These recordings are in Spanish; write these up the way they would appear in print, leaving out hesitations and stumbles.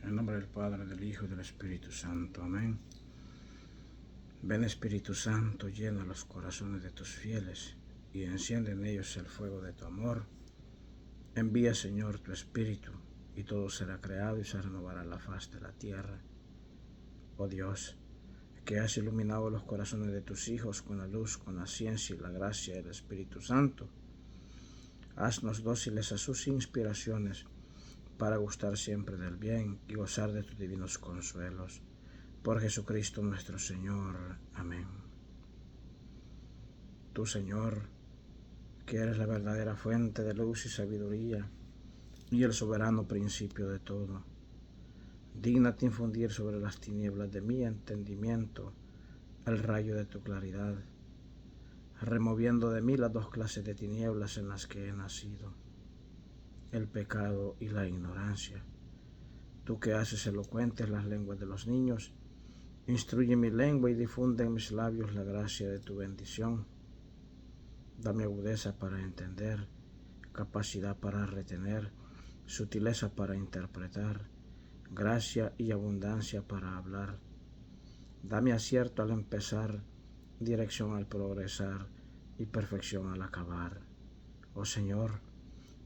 En nombre del Padre, del Hijo y del Espíritu Santo. Amén. Ven Espíritu Santo, llena los corazones de tus fieles y enciende en ellos el fuego de tu amor. Envía, Señor, tu Espíritu y todo será creado y se renovará la faz de la tierra. Oh Dios, que has iluminado los corazones de tus hijos con la luz, con la ciencia y la gracia del Espíritu Santo, haznos dóciles a sus inspiraciones para gustar siempre del bien y gozar de tus divinos consuelos. Por Jesucristo nuestro Señor. Amén. Tú, Señor, que eres la verdadera fuente de luz y sabiduría y el soberano principio de todo, dígnate infundir sobre las tinieblas de mi entendimiento el rayo de tu claridad, removiendo de mí las dos clases de tinieblas en las que he nacido, el pecado y la ignorancia. Tú que haces elocuentes las lenguas de los niños, instruye mi lengua y difunde en mis labios la gracia de tu bendición. Dame agudeza para entender, capacidad para retener, sutileza para interpretar, gracia y abundancia para hablar. Dame acierto al empezar, dirección al progresar y perfección al acabar. Oh Señor,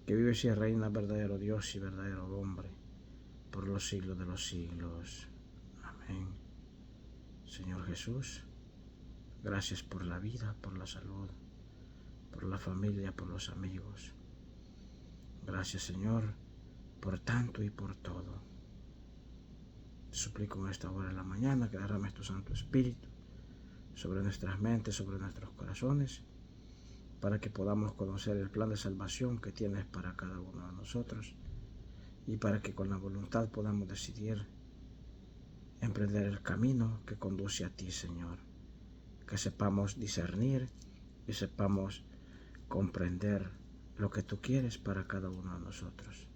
que vives y reinas, verdadero Dios y verdadero hombre, por los siglos de los siglos. Amén. Señor Jesús, gracias por la vida, por la salud, por la familia, por los amigos. Gracias, Señor, por tanto y por todo. Te suplico en esta hora de la mañana que derrames tu Santo Espíritu sobre nuestras mentes, sobre nuestros corazones, para que podamos conocer el plan de salvación que tienes para cada uno de nosotros y para que con la voluntad podamos decidir emprender el camino que conduce a ti, Señor. Que sepamos discernir y sepamos comprender lo que tú quieres para cada uno de nosotros.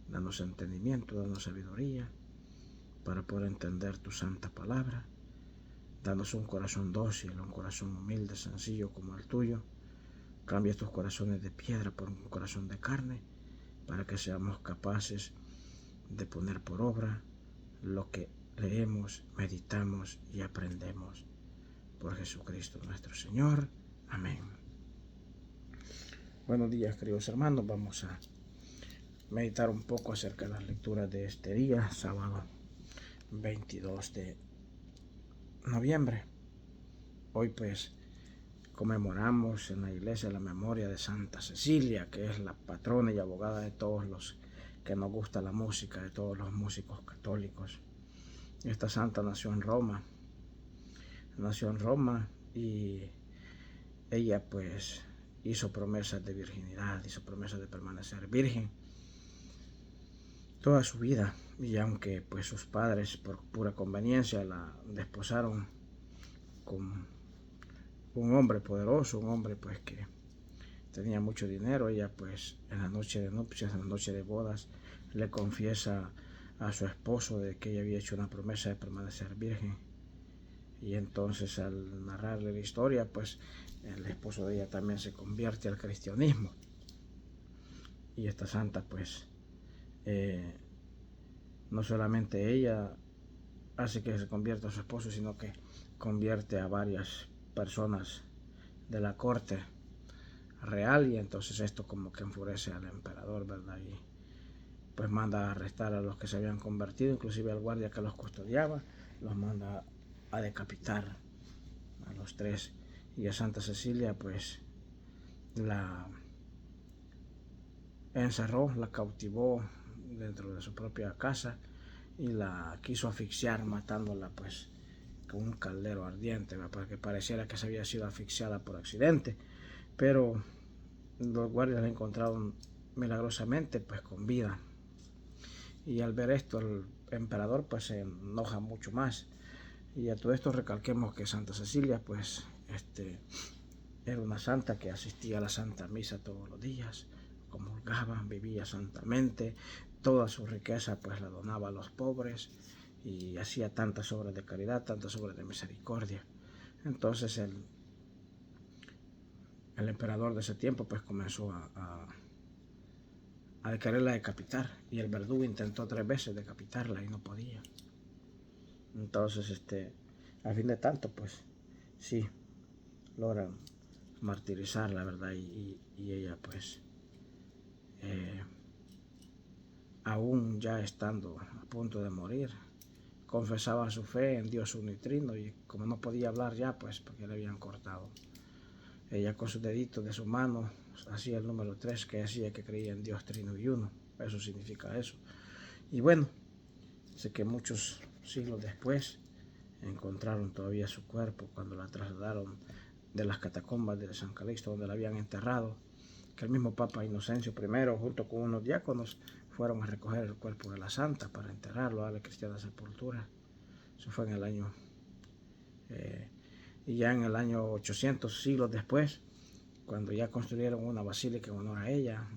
Danos entendimiento, danos sabiduría para poder entender tu santa palabra. Danos un corazón dócil, un corazón humilde, sencillo como el tuyo. Cambia estos corazones de piedra por un corazón de carne para que seamos capaces de poner por obra lo que leemos, meditamos y aprendemos. Por Jesucristo nuestro Señor. Amén. Buenos días, queridos hermanos. Vamos a meditar un poco acerca de las lecturas de este día, sábado 22 de noviembre. Hoy pues conmemoramos en la iglesia la memoria de Santa Cecilia, que es la patrona y abogada de todos los que nos gusta la música, de todos los músicos católicos. Esta santa nació en Roma y ella pues hizo promesas de virginidad, hizo promesas de permanecer virgen toda su vida, y aunque pues sus padres por pura conveniencia la desposaron con un hombre poderoso, un hombre pues que tenía mucho dinero, ella pues en la noche de nupcias, en la noche de bodas, le confiesa a su esposo de que ella había hecho una promesa de permanecer virgen. Y entonces al narrarle la historia, pues el esposo de ella también se convierte al cristianismo. Y esta santa pues no solamente ella hace que se convierta a su esposo, sino que convierte a varias personas de la corte real, y entonces esto como que enfurece al emperador, ¿verdad? Y pues manda a arrestar a los que se habían convertido, inclusive al guardia que los custodiaba, los manda a decapitar a los tres. Y a Santa Cecilia pues la encerró, la cautivó dentro de su propia casa y la quiso asfixiar, matándola pues con un caldero ardiente, ¿verdad? Para que pareciera que se había sido asfixiada por accidente, pero los guardias la encontraron milagrosamente pues con vida. Y al ver esto el emperador pues se enoja mucho más. Y a todo esto recalquemos que Santa Cecilia pues era una santa que asistía a la Santa Misa todos los días, comulgaba, vivía santamente, toda su riqueza pues la donaba a los pobres y hacía tantas obras de caridad, tantas obras de misericordia. Entonces el emperador de ese tiempo pues comenzó a a quererla decapitar, y el verdugo intentó 3 veces decapitarla y no podía. Entonces, al fin de tanto, pues sí, logran martirizarla, ¿verdad? Y ella, pues, aún ya estando a punto de morir, confesaba su fe en Dios unitrino, y como no podía hablar ya, pues porque le habían cortado, ella con sus deditos de su mano hacía el número 3, que hacía que creía en Dios trino y uno. Eso significa eso. Y bueno, sé que muchos siglos después encontraron todavía su cuerpo cuando la trasladaron de las catacumbas de San Calixto, donde la habían enterrado, que el mismo Papa Inocencio I, junto con unos diáconos, fueron a recoger el cuerpo de la santa para enterrarlo, a la cristiana sepultura. Eso fue en el año, y ya en el año 800 siglos después, cuando ya construyeron una basílica en honor a ella,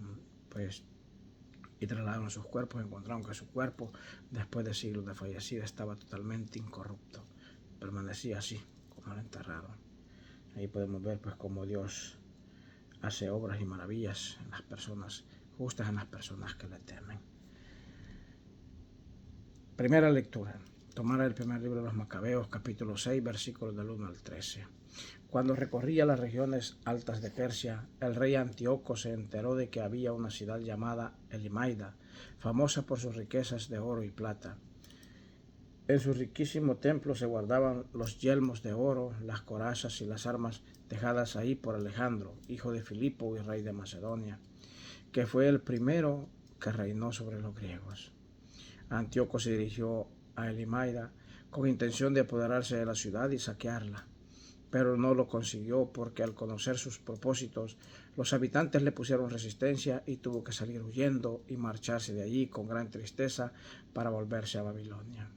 pues, y trasladaron sus cuerpos, encontraron que su cuerpo, después de siglos de fallecida, estaba totalmente incorrupto, permanecía así como la enterraron. Ahí podemos ver, pues, cómo Dios hace obras y maravillas en las personas justas, en las personas que le temen. Primera lectura. Tomar el primer libro de los Macabeos, capítulo 6, versículos del 1 al 13. Cuando recorría las regiones altas de Persia, el rey Antíoco se enteró de que había una ciudad llamada Elimaida, famosa por sus riquezas de oro y plata. En su riquísimo templo se guardaban los yelmos de oro, las corazas y las armas dejadas ahí por Alejandro, hijo de Filipo y rey de Macedonia, que fue el primero que reinó sobre los griegos. Antíoco se dirigió a Elimaida con intención de apoderarse de la ciudad y saquearla, pero no lo consiguió porque al conocer sus propósitos, los habitantes le pusieron resistencia y tuvo que salir huyendo y marcharse de allí con gran tristeza para volverse a Babilonia.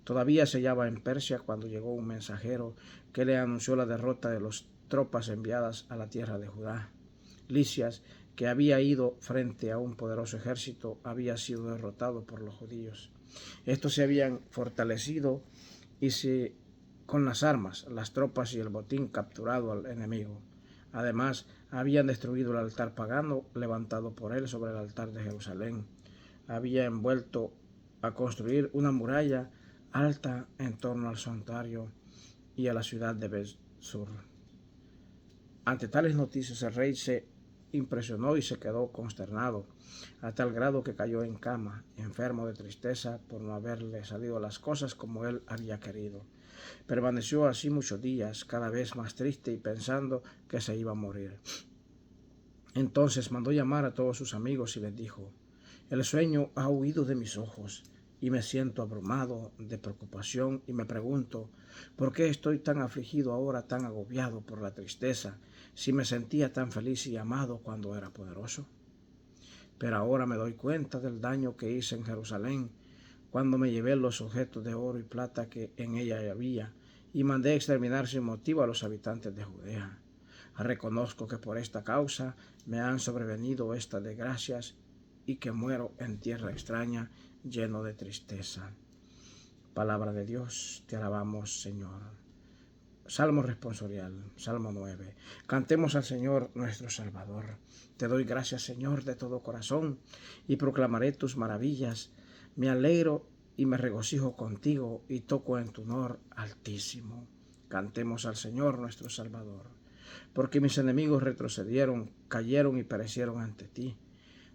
Todavía se hallaba en Persia cuando llegó un mensajero que le anunció la derrota de las tropas enviadas a la tierra de Judá. Lisias, que había ido frente a un poderoso ejército, había sido derrotado por los judíos. Estos se habían fortalecido y con las armas, las tropas y el botín capturado al enemigo. Además, habían destruido el altar pagano levantado por él sobre el altar de Jerusalén. Había envuelto a construir una muralla alta en torno al santuario y a la ciudad de Bet-sur. Ante tales noticias, el rey se impresionó y se quedó consternado, a tal grado que cayó en cama, enfermo de tristeza por no haberle salido las cosas como él había querido. Permaneció así muchos días, cada vez más triste y pensando que se iba a morir. Entonces mandó llamar a todos sus amigos y les dijo: el sueño ha huido de mis ojos y me siento abrumado de preocupación y me pregunto, ¿por qué estoy tan afligido ahora, tan agobiado por la tristeza, si me sentía tan feliz y amado cuando era poderoso? Pero ahora me doy cuenta del daño que hice en Jerusalén, cuando me llevé los objetos de oro y plata que en ella había, y mandé exterminar sin motivo a los habitantes de Judea. Reconozco que por esta causa me han sobrevenido estas desgracias y que muero en tierra extraña, lleno de tristeza. Palabra de Dios, te alabamos, Señor. Salmo responsorial, Salmo 9. Cantemos al Señor nuestro Salvador. Te doy gracias, Señor, de todo corazón, y proclamaré tus maravillas. Me alegro y me regocijo contigo, y toco en tu honor altísimo. Cantemos al Señor nuestro Salvador. Porque mis enemigos retrocedieron, cayeron y perecieron ante ti.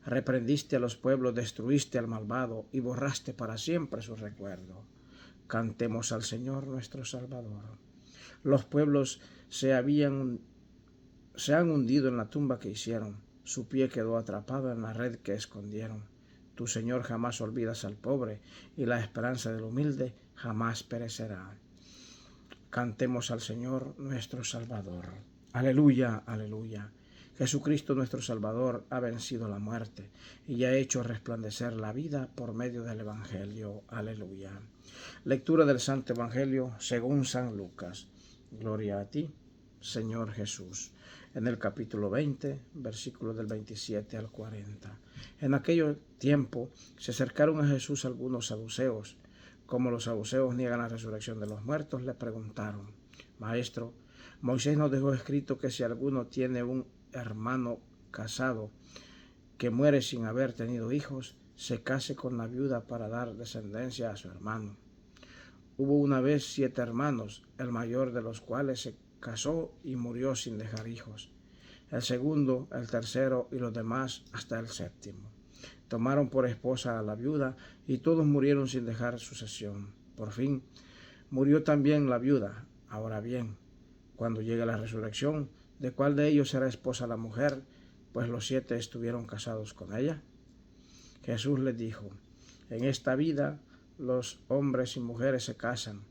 Reprendiste a los pueblos, destruiste al malvado, y borraste para siempre su recuerdo. Cantemos al Señor nuestro Salvador. Los pueblos se han hundido en la tumba que hicieron, su pie quedó atrapado en la red que escondieron. Tu Señor jamás olvidas al pobre, y la esperanza del humilde jamás perecerá. Cantemos al Señor nuestro Salvador. Aleluya, aleluya. Jesucristo nuestro Salvador ha vencido la muerte y ha hecho resplandecer la vida por medio del Evangelio. Aleluya. Lectura del Santo Evangelio según San Lucas. Gloria a ti, Señor Jesús. En el capítulo 20, versículos del 27 al 40. En aquel tiempo se acercaron a Jesús algunos saduceos. Como los saduceos niegan la resurrección de los muertos, le preguntaron: Maestro, Moisés nos dejó escrito que si alguno tiene un hermano casado que muere sin haber tenido hijos, se case con la viuda para dar descendencia a su hermano. Hubo una vez 7 hermanos, el mayor de los cuales se casó y murió sin dejar hijos. El segundo, el tercero y los demás hasta el séptimo. Tomaron por esposa a la viuda y todos murieron sin dejar sucesión. Por fin, murió también la viuda. Ahora bien, cuando llegue la resurrección, ¿de cuál de ellos será esposa la mujer? Pues los 7 estuvieron casados con ella. Jesús les dijo, en esta vida los hombres y mujeres se casan,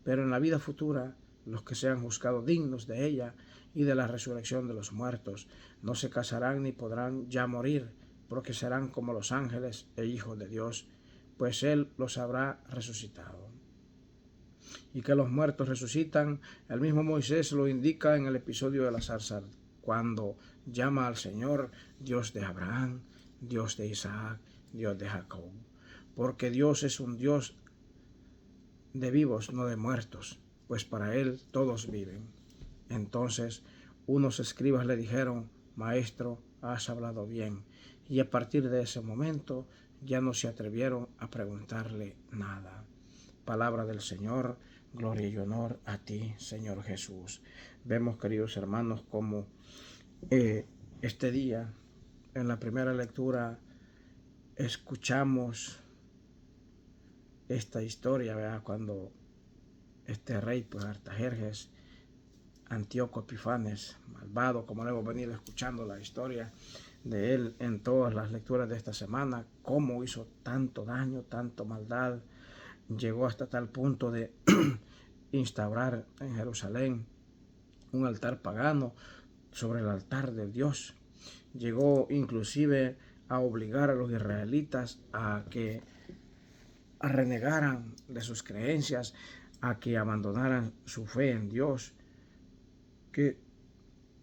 pero en la vida futura los que sean juzgados dignos de ella y de la resurrección de los muertos no se casarán ni podrán ya morir, porque serán como los ángeles e hijos de Dios, pues Él los habrá resucitado. Y que los muertos resucitan, el mismo Moisés lo indica en el episodio de la zarza, cuando llama al Señor Dios de Abraham, Dios de Isaac, Dios de Jacob, porque Dios es un Dios de vivos, no de muertos, pues para Él todos viven. Entonces unos escribas le dijeron, Maestro, has hablado bien, y a partir de ese momento ya no se atrevieron a preguntarle nada. Palabra del Señor, gloria y honor a ti, Señor Jesús. Vemos, queridos hermanos, cómo este día, en la primera lectura, escuchamos esta historia, ¿verdad? Cuando este rey, pues Artajerjes, Antíoco Epifanes, malvado, como lo hemos venido escuchando la historia de él en todas las lecturas de esta semana, cómo hizo tanto daño, tanto maldad, llegó hasta tal punto de instaurar en Jerusalén un altar pagano sobre el altar de Dios. Llegó inclusive a obligar a los israelitas a que renegaran de sus creencias, a que abandonaran su fe en Dios, que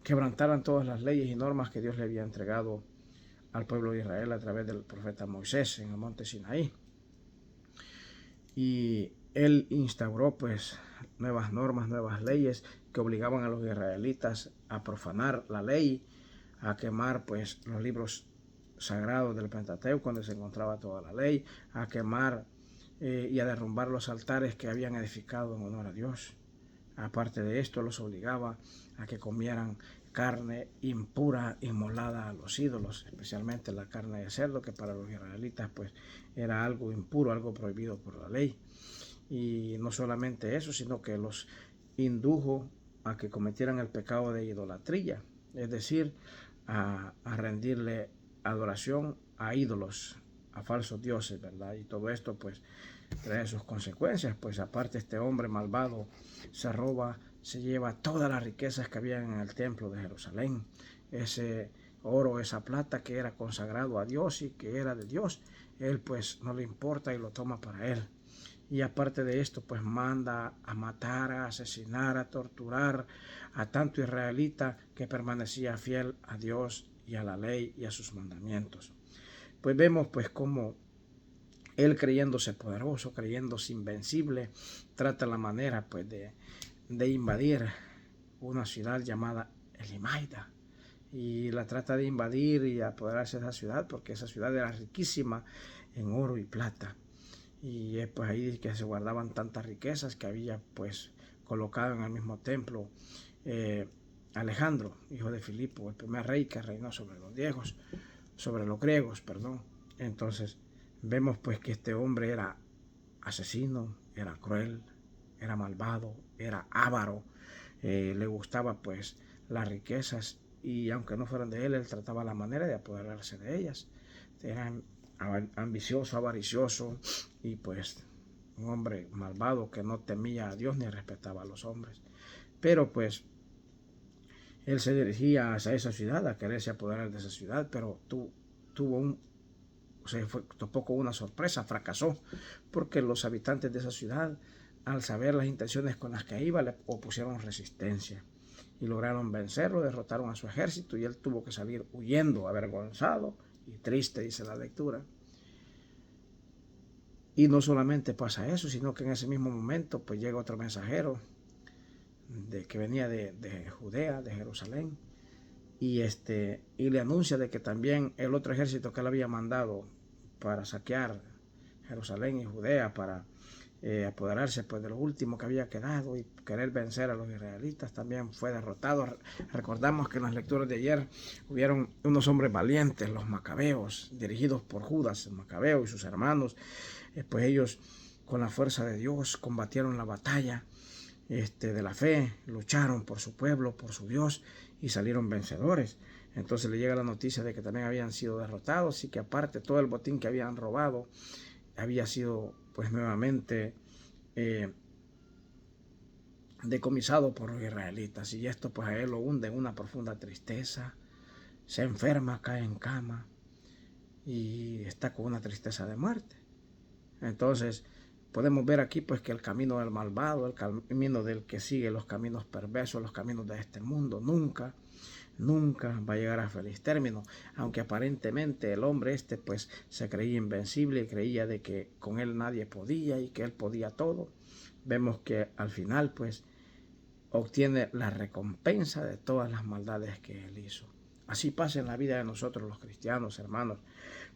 quebrantaran todas las leyes y normas que Dios le había entregado al pueblo de Israel a través del profeta Moisés en el monte Sinaí. Y él instauró pues nuevas normas, nuevas leyes que obligaban a los israelitas a profanar la ley, a quemar pues los libros sagrados del Pentateuco donde se encontraba toda la ley, a quemar y a derrumbar los altares que habían edificado en honor a Dios. Aparte de esto, los obligaba a que comieran carne impura, inmolada a los ídolos, especialmente la carne de cerdo, que para los israelitas pues era algo impuro, algo prohibido por la ley. Y no solamente eso, sino que los indujo a que cometieran el pecado de idolatría, es decir, a rendirle adoración a ídolos, a falsos dioses, ¿verdad? Y todo esto pues trae sus consecuencias, pues aparte este hombre malvado se roba, se lleva todas las riquezas que habían en el templo de Jerusalén, ese oro, esa plata que era consagrado a Dios y que era de Dios, él pues no le importa y lo toma para él. Y aparte de esto, pues manda a matar, a asesinar, a torturar a tanto israelita que permanecía fiel a Dios y a la ley y a sus mandamientos. Pues vemos pues cómo él, creyéndose poderoso, creyéndose invencible, trata la manera pues de invadir una ciudad llamada Elimaida. Y la trata de invadir y apoderarse de esa ciudad porque esa ciudad era riquísima en oro y plata. Y es pues ahí que se guardaban tantas riquezas que había pues colocado en el mismo templo Alejandro, hijo de Filipo, el primer rey que reinó sobre los griegos. Entonces vemos pues que este hombre era asesino, era cruel, era malvado, era avaro, le gustaba pues las riquezas y aunque no fueran de él, él trataba la manera de apoderarse de ellas. Era ambicioso, avaricioso y pues un hombre malvado que no temía a Dios ni respetaba a los hombres. Pero pues él se dirigía hacia esa ciudad, a quererse apoderar de esa ciudad, pero topó con una sorpresa, fracasó, porque los habitantes de esa ciudad, al saber las intenciones con las que iba, le opusieron resistencia y lograron vencerlo, derrotaron a su ejército y él tuvo que salir huyendo, avergonzado y triste, dice la lectura. Y no solamente pasa eso, sino que en ese mismo momento pues llega otro mensajero que venía de Judea, de Jerusalén, y le anuncia de que también el otro ejército que él había mandado para saquear Jerusalén y Judea, para apoderarse pues de lo último que había quedado y querer vencer a los israelitas, también fue derrotado. Recordamos que en las lecturas de ayer hubieron unos hombres valientes, los macabeos, dirigidos por Judas el macabeo y sus hermanos. Pues ellos, con la fuerza de Dios, combatieron la batalla de la fe, lucharon por su pueblo, por su Dios, y salieron vencedores. Entonces le llega la noticia de que también habían sido derrotados y que aparte todo el botín que habían robado había sido pues nuevamente decomisado por los israelitas. Y esto pues a él lo hunde en una profunda tristeza, se enferma, cae en cama y está con una tristeza de muerte. Entonces podemos ver aquí pues que el camino del malvado, el camino del que sigue los caminos perversos, los caminos de este mundo, nunca va a llegar a feliz término. Aunque aparentemente el hombre pues se creía invencible y creía de que con él nadie podía y que él podía todo, vemos que al final pues obtiene la recompensa de todas las maldades que él hizo. Así pasa en la vida de nosotros los cristianos, hermanos.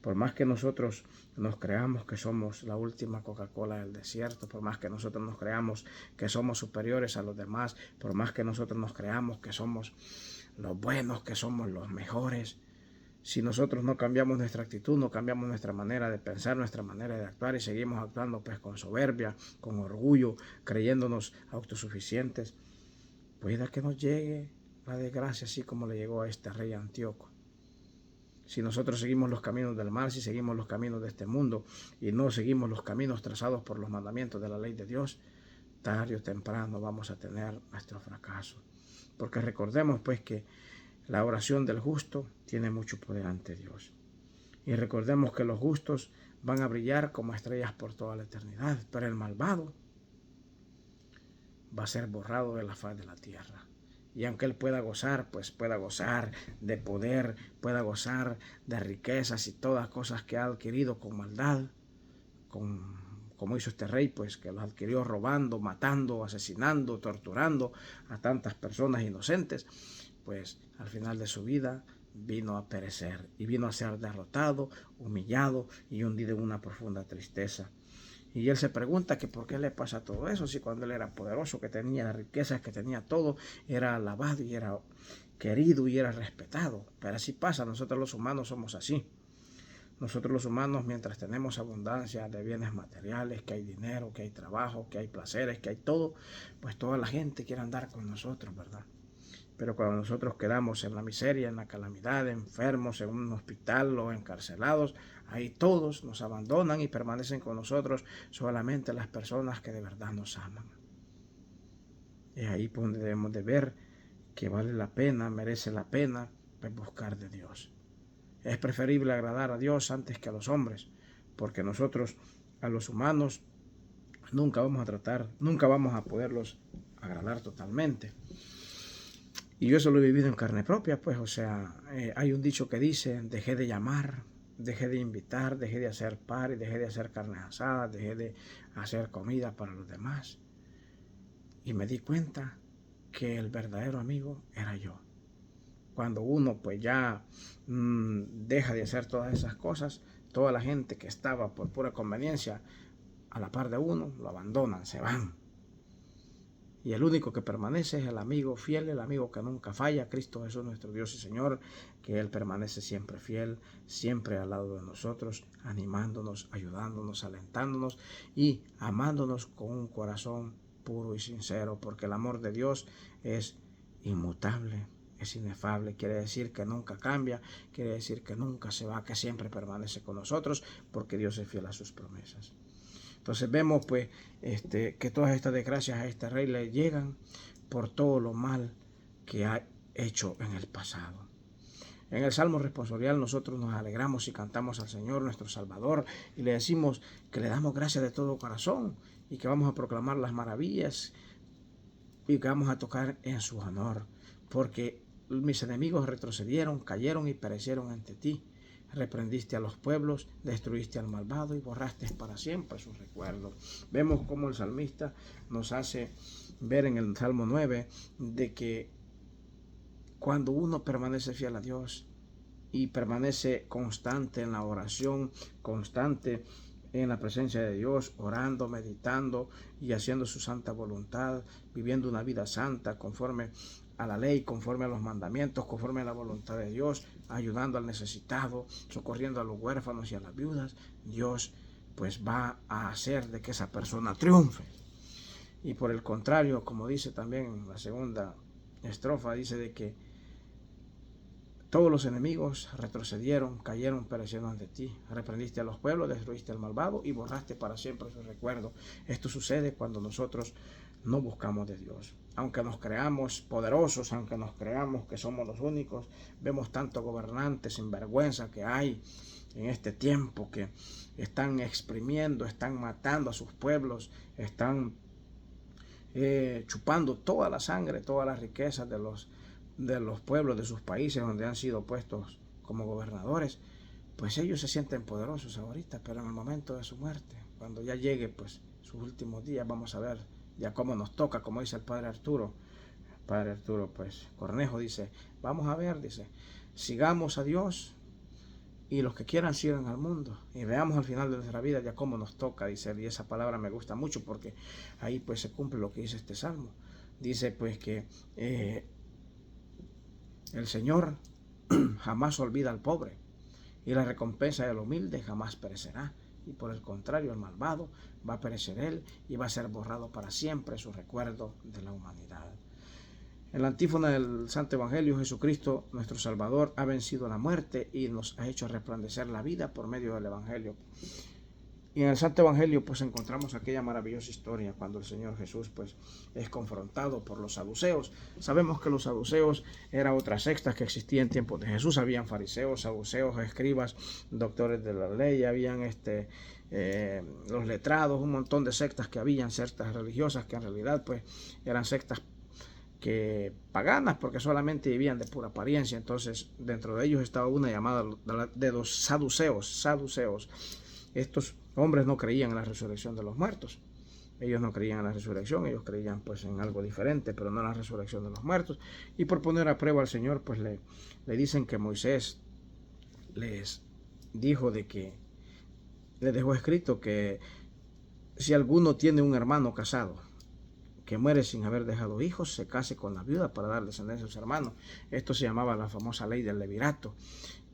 Por más que nosotros nos creamos que somos la última Coca-Cola del desierto, por más que nosotros nos creamos que somos superiores a los demás, por más que nosotros nos creamos que somos los buenos, que somos los mejores, si nosotros no cambiamos nuestra actitud, no cambiamos nuestra manera de pensar, nuestra manera de actuar y seguimos actuando pues con soberbia, con orgullo, creyéndonos autosuficientes, pueda que nos llegue la desgracia así como le llegó a este rey Antíoco. Si nosotros seguimos los caminos del mal, si seguimos los caminos de este mundo y no seguimos los caminos trazados por los mandamientos de la ley de Dios, tarde o temprano vamos a tener nuestro fracaso. Porque recordemos pues que la oración del justo tiene mucho poder ante Dios. Y recordemos que los justos van a brillar como estrellas por toda la eternidad, pero el malvado va a ser borrado de la faz de la tierra. Y aunque él pueda gozar, pues pueda gozar de poder, pueda gozar de riquezas y todas cosas que ha adquirido con maldad, como hizo este rey, pues que los adquirió robando, matando, asesinando, torturando a tantas personas inocentes, pues al final de su vida vino a perecer y vino a ser derrotado, humillado y hundido en una profunda tristeza. Y él se pregunta que por qué le pasa todo eso, si cuando él era poderoso, que tenía las riquezas, que tenía todo, era alabado y era querido y era respetado. Pero así pasa, nosotros los humanos somos así. Nosotros los humanos, mientras tenemos abundancia de bienes materiales, que hay dinero, que hay trabajo, que hay placeres, que hay todo, pues toda la gente quiere andar con nosotros, ¿verdad? Pero cuando nosotros quedamos en la miseria, en la calamidad, enfermos, en un hospital o encarcelados, ahí todos nos abandonan y permanecen con nosotros solamente las personas que de verdad nos aman. Es ahí donde debemos de ver que vale la pena, merece la pena pues, buscar de Dios. Es preferible agradar a Dios antes que a los hombres, porque nosotros a los humanos nunca vamos a poderlos agradar totalmente. Y yo eso lo he vivido en carne propia, pues, o sea, hay un dicho que dice, dejé de llamar, dejé de invitar, dejé de hacer party, dejé de hacer carnes asadas, dejé de hacer comida para los demás. Y me di cuenta que el verdadero amigo era yo. Cuando uno pues ya deja de hacer todas esas cosas, toda la gente que estaba por pura conveniencia a la par de uno, lo abandonan, se van. Y el único que permanece es el amigo fiel, el amigo que nunca falla, Cristo Jesús nuestro Dios y Señor, que Él permanece siempre fiel, siempre al lado de nosotros, animándonos, ayudándonos, alentándonos y amándonos con un corazón puro y sincero, porque el amor de Dios es inmutable, es inefable, quiere decir que nunca cambia, quiere decir que nunca se va, que siempre permanece con nosotros, porque Dios es fiel a sus promesas. Entonces vemos pues que todas estas desgracias a este rey le llegan por todo lo mal que ha hecho en el pasado. En el Salmo responsorial nosotros nos alegramos y cantamos al Señor nuestro Salvador y le decimos que le damos gracias de todo corazón y que vamos a proclamar las maravillas y que vamos a tocar en su honor, porque mis enemigos retrocedieron, cayeron y perecieron ante ti. Reprendiste a los pueblos, destruiste al malvado y borraste para siempre sus recuerdos. Vemos cómo el salmista nos hace ver en el Salmo 9 de que cuando uno permanece fiel a Dios y permanece constante en la oración, constante en la presencia de Dios, orando, meditando y haciendo su santa voluntad, viviendo una vida santa conforme a la ley, conforme a los mandamientos, conforme a la voluntad de Dios, ayudando al necesitado, socorriendo a los huérfanos y a las viudas, Dios pues va a hacer de que esa persona triunfe. Y por el contrario, como dice también en la segunda estrofa, dice de que todos los enemigos retrocedieron, cayeron, perecieron ante ti. Reprendiste a los pueblos, destruiste al malvado y borraste para siempre su recuerdo. Esto sucede cuando nosotros no buscamos de Dios. Aunque nos creamos poderosos, aunque nos creamos que somos los únicos, vemos tantos gobernantes sin vergüenza que hay en este tiempo que están exprimiendo, están matando a sus pueblos, están chupando toda la sangre, todas las riquezas de los pueblos de sus países donde han sido puestos como gobernadores. Pues ellos se sienten poderosos ahorita, pero en el momento de su muerte, cuando ya llegue pues sus últimos días, vamos a ver ya cómo nos toca, como dice el padre Arturo. El padre Arturo pues Cornejo dice, vamos a ver, dice, sigamos a Dios y los que quieran sigan al mundo y veamos al final de nuestra vida ya cómo nos toca, dice él. Y esa palabra me gusta mucho porque ahí pues se cumple lo que dice este salmo. Dice pues que el Señor jamás olvida al pobre y la recompensa del humilde jamás perecerá. Y por el contrario, el malvado va a perecer él y va a ser borrado para siempre su recuerdo de la humanidad. En la antífona del Santo Evangelio, Jesucristo, nuestro Salvador, ha vencido la muerte y nos ha hecho resplandecer la vida por medio del Evangelio. Y en el Santo Evangelio pues encontramos aquella maravillosa historia cuando el Señor Jesús pues es confrontado por los saduceos. Sabemos que los saduceos era otra secta que existía en tiempos de Jesús. Habían fariseos, saduceos, escribas, doctores de la ley, habían los letrados, un montón de sectas que habían, sectas religiosas que en realidad pues eran sectas que paganas porque solamente vivían de pura apariencia. Entonces dentro de ellos estaba una llamada de los saduceos. Estos hombres no creían en la resurrección de los muertos. Ellos no creían en la resurrección, ellos creían pues en algo diferente, pero no en la resurrección de los muertos. Y por poner a prueba al Señor, pues le dicen que Moisés les dijo de que les dejó escrito que si alguno tiene un hermano casado que muere sin haber dejado hijos, se case con la viuda para dar descendencia a sus hermanos. Esto se llamaba la famosa ley del levirato,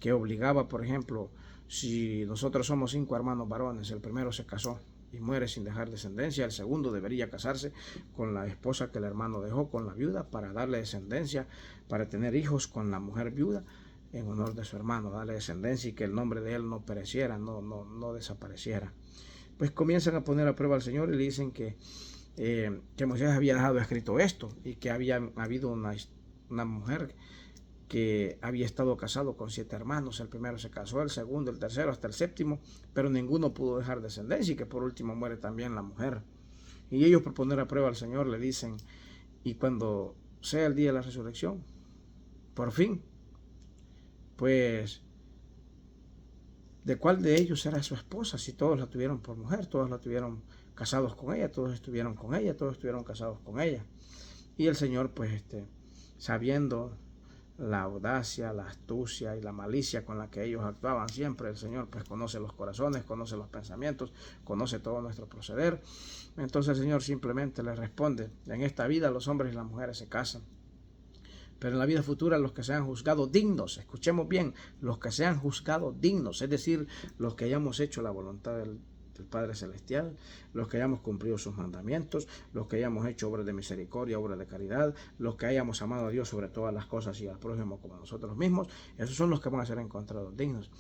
que obligaba, por ejemplo, si nosotros somos 5 hermanos varones, el primero se casó y muere sin dejar descendencia, el segundo debería casarse con la esposa que el hermano dejó, con la viuda, para darle descendencia, para tener hijos con la mujer viuda en honor de su hermano, darle descendencia y que el nombre de él no pereciera, no desapareciera. Pues comienzan a poner a prueba al Señor y le dicen que Moisés había dejado escrito esto y que había habido una mujer que había estado casado con 7 hermanos. El primero se casó, el segundo, el tercero, hasta el séptimo, pero ninguno pudo dejar descendencia y que por último muere también la mujer. Y ellos, por poner a prueba al Señor, le dicen, y cuando sea el día de la resurrección, por fin, pues, ¿de cuál de ellos era su esposa? Si todos la tuvieron por mujer, todos la tuvieron casados con ella, todos estuvieron con ella, todos estuvieron casados con ella. Y el Señor, pues, sabiendo la audacia, la astucia y la malicia con la que ellos actuaban siempre, el Señor pues conoce los corazones, conoce los pensamientos, conoce todo nuestro proceder. Entonces el Señor simplemente les responde: en esta vida los hombres y las mujeres se casan, pero en la vida futura los que sean juzgados dignos, escuchemos bien, los que sean juzgados dignos, es decir, los que hayamos hecho la voluntad del Padre Celestial, los que hayamos cumplido sus mandamientos, los que hayamos hecho obras de misericordia, obras de caridad, los que hayamos amado a Dios sobre todas las cosas y al prójimo como a nosotros mismos, esos son los que van a ser encontrados dignos.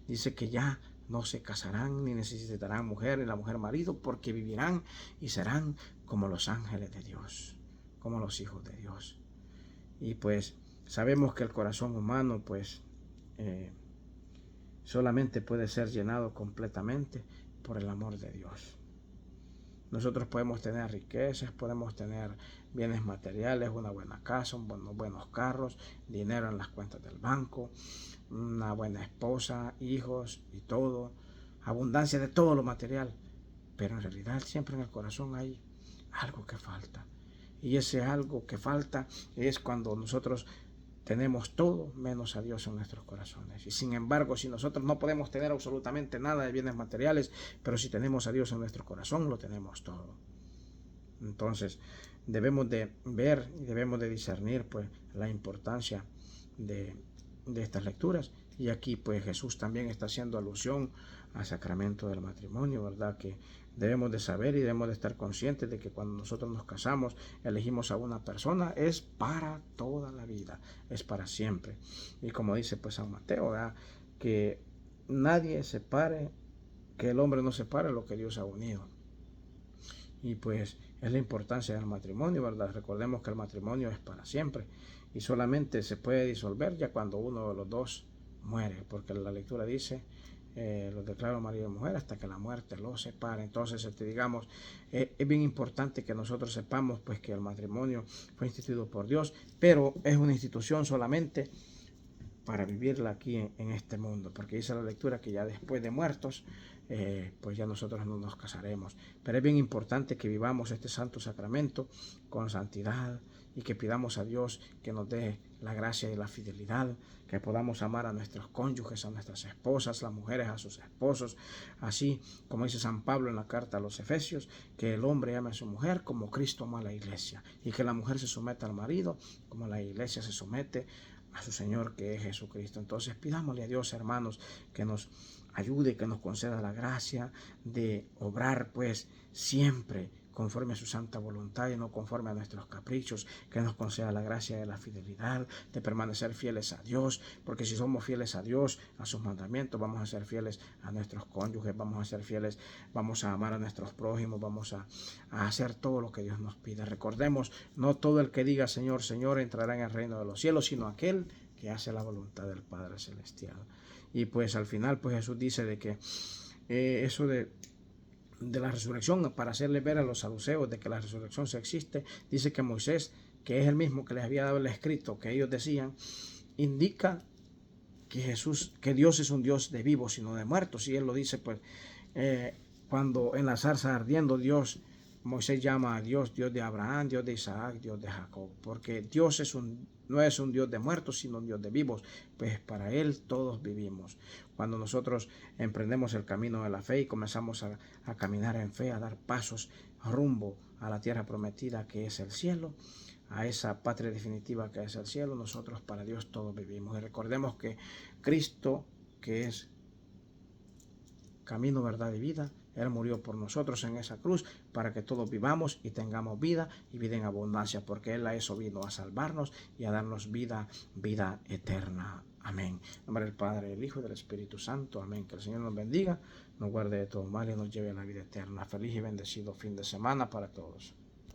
Dice que ya no se casarán ni necesitarán mujer ni la mujer marido, porque vivirán y serán como los ángeles de Dios, como los hijos de Dios. Y pues sabemos que el corazón humano pues solamente puede ser llenado completamente por el amor de Dios. Nosotros podemos tener riquezas, podemos tener bienes materiales, una buena casa, buenos carros, dinero en las cuentas del banco, una buena esposa, hijos y todo, abundancia de todo lo material, pero en realidad siempre en el corazón hay algo que falta. Y ese algo que falta es cuando nosotros tenemos todo menos a Dios en nuestros corazones. Y sin embargo, si nosotros no podemos tener absolutamente nada de bienes materiales, pero si tenemos a Dios en nuestro corazón, lo tenemos todo. Entonces, debemos de ver y debemos de discernir pues la importancia de estas lecturas. Y aquí pues Jesús también está haciendo alusión al sacramento del matrimonio, ¿verdad? Que debemos de saber y debemos de estar conscientes de que cuando nosotros nos casamos, elegimos a una persona, es para toda la vida, es para siempre. Y como dice pues San Mateo, ¿verdad? Que nadie separe, que el hombre no separe lo que Dios ha unido. Y pues es la importancia del matrimonio, ¿verdad? Recordemos que el matrimonio es para siempre y solamente se puede disolver ya cuando uno de los dos muere, porque la lectura dice, los declaro marido y mujer hasta que la muerte los separe. Entonces, digamos, es bien importante que nosotros sepamos pues que el matrimonio fue instituido por Dios, pero es una institución solamente para vivirla aquí en este mundo, porque dice la lectura que ya después de muertos, pues ya nosotros no nos casaremos. Pero es bien importante que vivamos este santo sacramento con santidad y que pidamos a Dios que nos dé la gracia y la fidelidad, que podamos amar a nuestros cónyuges, a nuestras esposas, las mujeres a sus esposos, así como dice San Pablo en la carta a los Efesios, que el hombre ame a su mujer como Cristo ama a la iglesia, y que la mujer se someta al marido como la iglesia se somete a su Señor, que es Jesucristo. Entonces pidámosle a Dios, hermanos, que nos ayude, que nos conceda la gracia de obrar pues siempre conforme a su santa voluntad y no conforme a nuestros caprichos, que nos conceda la gracia de la fidelidad, de permanecer fieles a Dios, porque si somos fieles a Dios, a sus mandamientos, vamos a ser fieles a nuestros cónyuges, vamos a ser fieles, vamos a amar a nuestros prójimos, vamos a hacer todo lo que Dios nos pide. Recordemos, no todo el que diga Señor, Señor entrará en el reino de los cielos, sino aquel que hace la voluntad del Padre Celestial. Y pues al final pues Jesús dice de que eso de la resurrección, para hacerle ver a los saduceos de que la resurrección sí existe, dice que Moisés, que es el mismo que les había dado el escrito que ellos decían, indica que Dios es un Dios de vivos y no de muertos. Y él lo dice pues cuando en la zarza ardiendo Moisés llama a Dios, Dios de Abraham, Dios de Isaac, Dios de Jacob, porque Dios no es un Dios de muertos, sino un Dios de vivos, pues para Él todos vivimos. Cuando nosotros emprendemos el camino de la fe y comenzamos a caminar en fe, a dar pasos rumbo a la tierra prometida que es el cielo, a esa patria definitiva que es el cielo, nosotros para Dios todos vivimos. Y recordemos que Cristo, que es camino, verdad y vida, Él murió por nosotros en esa cruz para que todos vivamos y tengamos vida y vida en abundancia, porque Él a eso vino, a salvarnos y a darnos vida eterna. Amén. En nombre del Padre, del Hijo y del Espíritu Santo. Amén. Que el Señor nos bendiga, nos guarde de todo mal y nos lleve a la vida eterna. Feliz y bendecido fin de semana para todos.